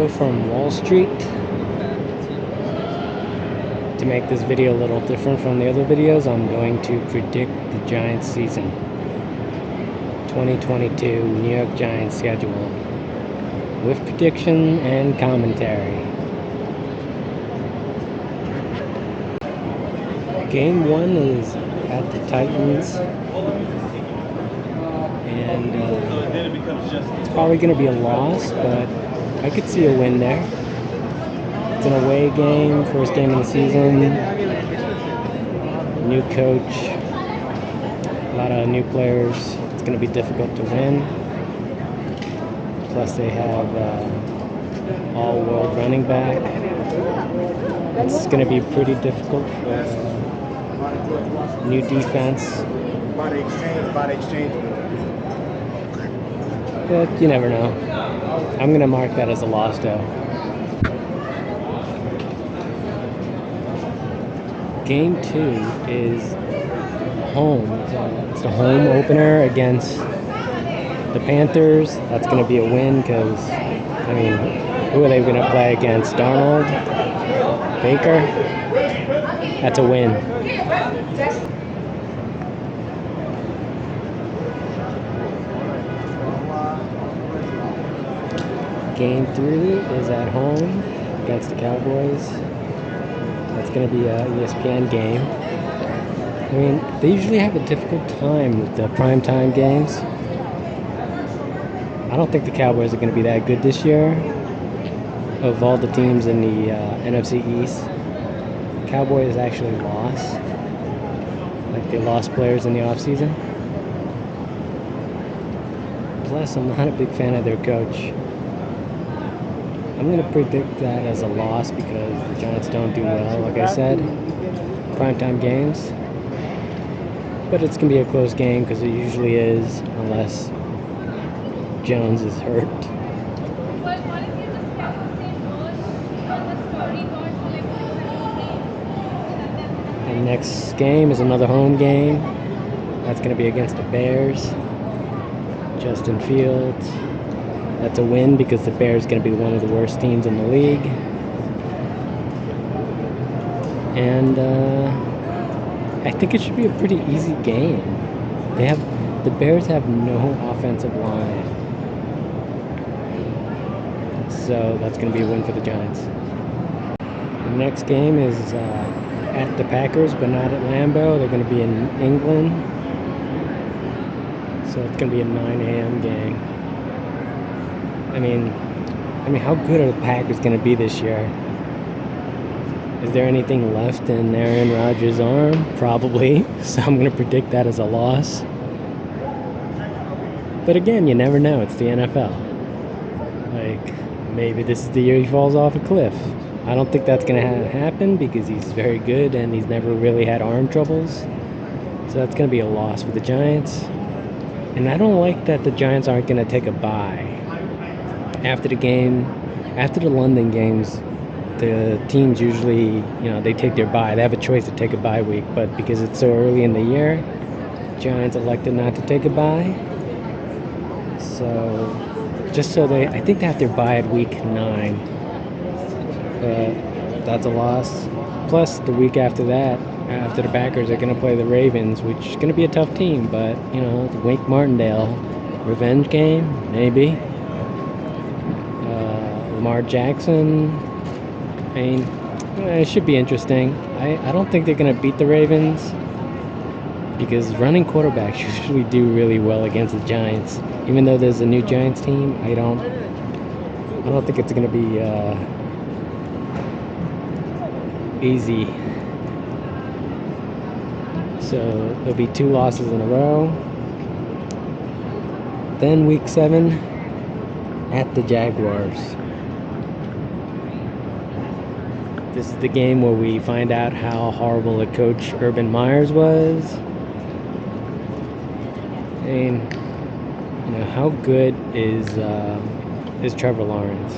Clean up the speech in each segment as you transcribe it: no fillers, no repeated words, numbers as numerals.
Joe from Wall Street. To make this video a little different from the other videos, I'm going to predict the Giants season. 2022 New York Giants schedule with prediction and commentary. Game 1 is at the Titans, and it's probably going to be a loss, but I could see a win there. It's an away game, first game of the season, new coach, a lot of new players. It's going to be difficult to win. Plus they have all-world running back. It's going to be pretty difficult for new defense. But you never know. I'm going to mark that as a loss, though. Game 2 is home. It's the home opener against the Panthers. That's going to be a win because, I mean, who are they going to play against? Darnold? Baker? That's a win. Game 3 is at home against the Cowboys. That's going to be a ESPN game. I mean, they usually have a difficult time with the primetime games. I don't think the Cowboys are going to be that good this year. Of all the teams in the NFC East, Cowboys actually lost. Like, they lost players in the offseason. Plus, I'm not a big fan of their coach. I'm going to predict that as a loss because the Giants don't do well, like I said. Primetime games. But it's going to be a close game because it usually is, unless Jones is hurt. And next game is another home game. That's going to be against the Bears. Justin Fields. That's a win because the Bears are going to be one of the worst teams in the league. And I think it should be a pretty easy game. The Bears have no offensive line. So that's going to be a win for the Giants. The next game is at the Packers, but not at Lambeau. They're going to be in England. So it's going to be a 9 a.m. game. I mean, how good are the Packers going to be this year? Is there anything left in Aaron Rodgers' arm? Probably. So I'm going to predict that as a loss. But again, you never know. It's the NFL. Like, maybe this is the year he falls off a cliff. I don't think that's going to happen because he's very good and he's never really had arm troubles. So that's going to be a loss for the Giants. And I don't like that the Giants aren't going to take a bye. After the London games, the teams usually, they take their bye. They have a choice to take a bye week, but because it's so early in the year, Giants elected not to take a bye. So, I think they have their bye at week 9. But that's a loss. Plus, the week after that, after the Packers are going to play the Ravens, which is going to be a tough team, but, the Wink Martindale revenge game, maybe. Lamar Jackson. I mean, it should be interesting. I don't think they're going to beat the Ravens because running quarterbacks usually do really well against the Giants. Even though there's a new Giants team, I don't think it's going to be easy. So there'll be 2 losses in a row. Then week 7 at the Jaguars. This is the game where we find out how horrible a coach Urban Myers was. I mean, how good is Trevor Lawrence?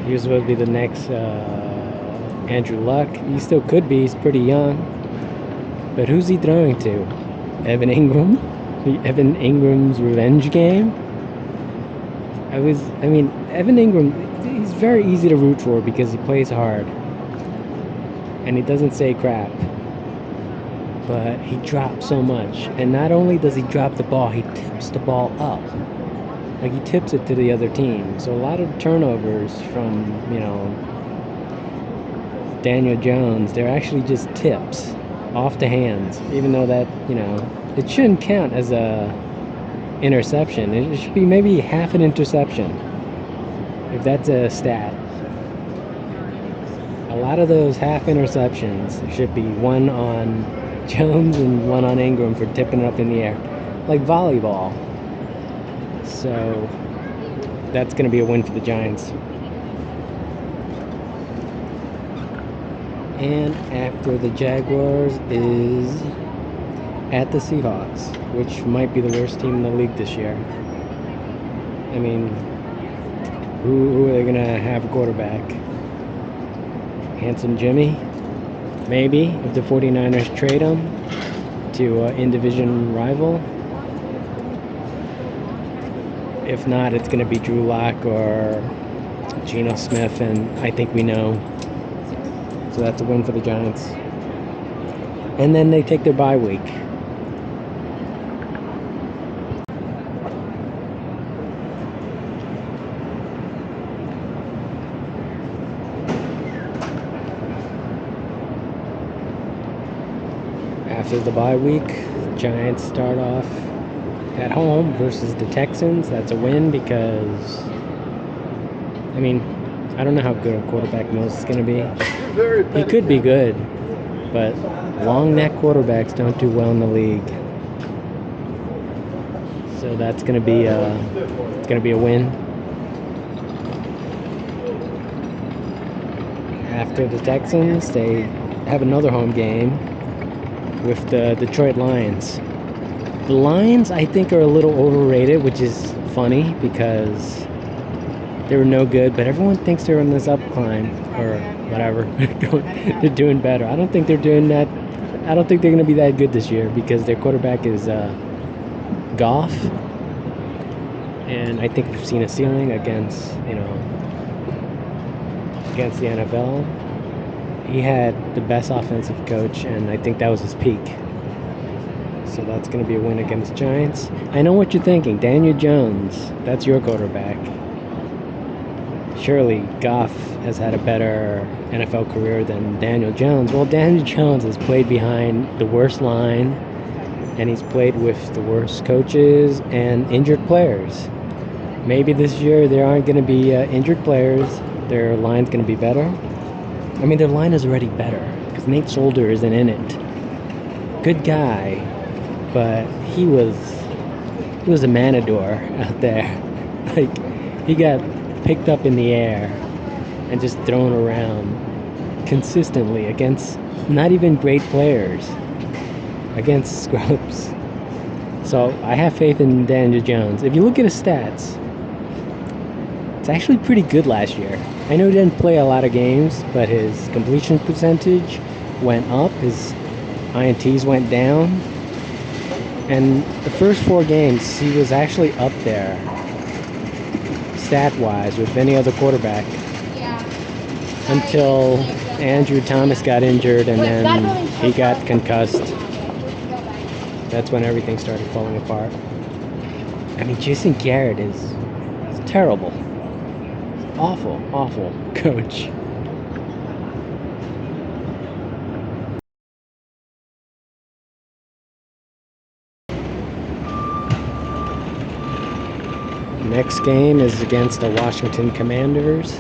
He was supposed to be the next Andrew Luck. He still could be. He's pretty young. But who's he throwing to? Evan Ingram? The Evan Ingram's revenge game? I mean, Evan Ingram, he's very easy to root for because he plays hard and he doesn't say crap. But he drops so much. And not only does he drop the ball, he tips the ball up. Like he tips it to the other team. So a lot of turnovers from, Daniel Jones, they're actually just tips off the hands, even though that, it shouldn't count as a interception. It should be maybe half an interception, if that's a stat. A lot of those half interceptions should be one on Jones and one on Ingram for tipping it up in the air, like volleyball. So that's going to be a win for the Giants. And after the Jaguars is at the Seahawks, which might be the worst team in the league this year. I mean, who are they going to have a quarterback? Handsome Jimmy? Maybe, if the 49ers trade him to an in-division rival. If not, it's going to be Drew Lock or Geno Smith, and I think we know. So that's a win for the Giants. And then they take their bye week. After the bye week, Giants start off at home versus the Texans. That's a win because, I mean, I don't know how good a quarterback Mills is going to be. He could be good, but long neck quarterbacks don't do well in the league. So that's going to be a win. After the Texans, they have another home game with the Detroit Lions. The Lions, I think, are a little overrated, which is funny because they were no good, but everyone thinks they're on this up climb or whatever. They're doing better. I don't think they're doing that. I don't think they're going to be that good this year because their quarterback is Goff, and I think we've seen a ceiling against the NFL. He had the best offensive coach, and I think that was his peak. So that's going to be a win against Giants. I know what you're thinking. Daniel Jones, that's your quarterback. Surely Goff has had a better NFL career than Daniel Jones. Well, Daniel Jones has played behind the worst line, and he's played with the worst coaches and injured players. Maybe this year there aren't going to be injured players. Their line's going to be better. I mean, their line is already better because Nate Solder isn't in it. Good guy, but he was a matador out there. Like, he got picked up in the air and just thrown around consistently against not even great players, against scrubs. So I have faith in Daniel Jones. If you look at his stats, it's actually pretty good last year. I know he didn't play a lot of games, but his completion percentage went up, his INTs went down, and the first 4 games he was actually up there stat-wise with any other quarterback until Andrew Thomas got injured and then he got concussed. That's when everything started falling apart. I mean, Jason Garrett is terrible. Awful coach. Next game is against the Washington Commanders.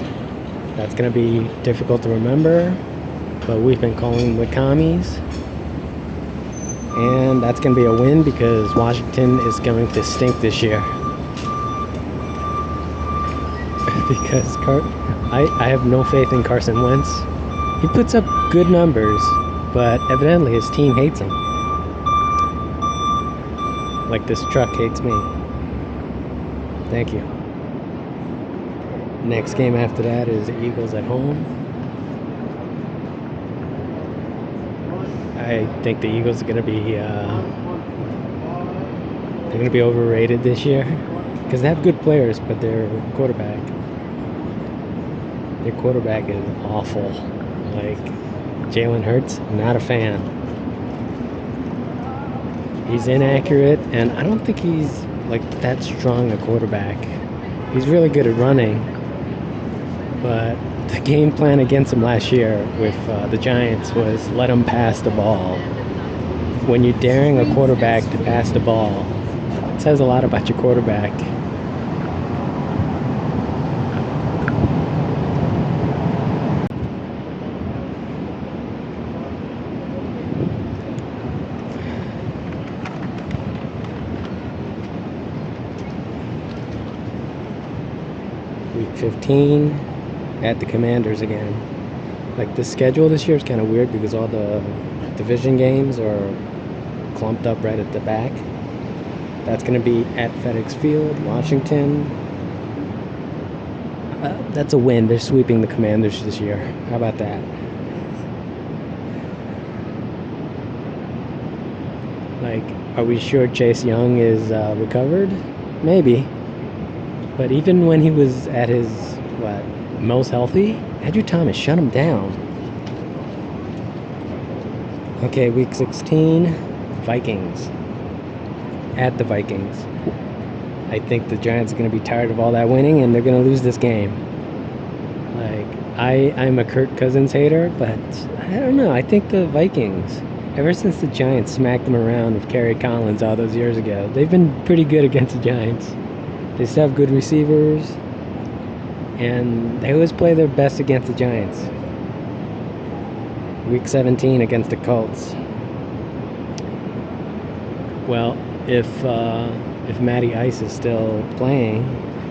That's going to be difficult to remember, but we've been calling them the Commies. And that's going to be a win because Washington is going to stink this year. Because I have no faith in Carson Wentz. He puts up good numbers, but evidently his team hates him. Like this truck hates me. Thank you. Next game after that is the Eagles at home. I think the Eagles are going to be they're going to be overrated this year. Because they have good players, but their quarterback is awful. Like Jalen Hurts, not a fan. He's inaccurate, and I don't think he's like that strong a quarterback. He's really good at running, but the game plan against him last year with the Giants was let him pass the ball. When you're daring a quarterback to pass the ball, it says a lot about your quarterback. Week 15 at the Commanders again. Like the schedule this year is kind of weird because all the division games are clumped up right at the back. That's going to be at FedEx Field, Washington. That's a win. They're sweeping the Commanders this year. How about that? Like, are we sure Chase Young is recovered? Maybe. But even when he was at his, most healthy, Andrew Thomas shut him down. Okay, week 16, Vikings. At the Vikings. I think the Giants are going to be tired of all that winning, and they're going to lose this game. Like, I'm a Kirk Cousins hater, but I don't know. I think the Vikings, ever since the Giants smacked them around with Kerry Collins all those years ago, they've been pretty good against the Giants. They still have good receivers, and they always play their best against the Giants. Week 17 against the Colts. Well, if Matty Ice is still playing,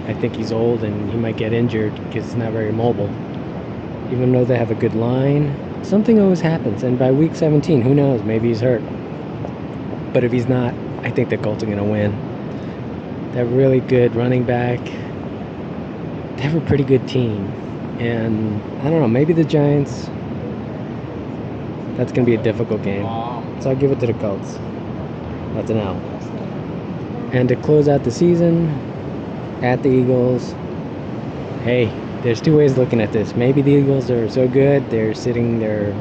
I think he's old and he might get injured because he's not very mobile. Even though they have a good line, something always happens. And by week 17, who knows? Maybe he's hurt. But if he's not, I think the Colts are going to win. They're really good running back. They have a pretty good team. And I don't know, maybe the Giants, that's going to be a difficult game. So I'll give it to the Colts. That's an L. And to close out the season, at the Eagles, hey, there's two ways looking at this. Maybe the Eagles are so good, they're sitting their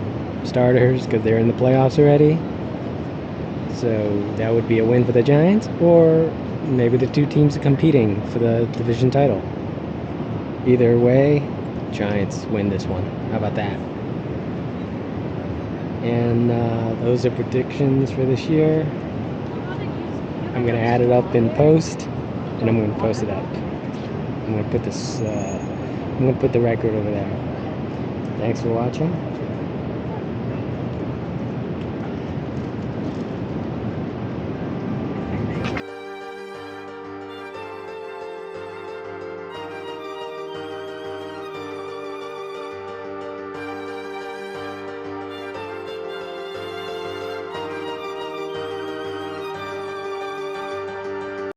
starters because they're in the playoffs already. So that would be a win for the Giants. Or maybe the two teams are competing for the division title. Either way, Giants win this one. How about that? And those are predictions for this year. I'm going to add it up in post, and I'm going to post it up. I'm going to put the record over there. Thanks for watching.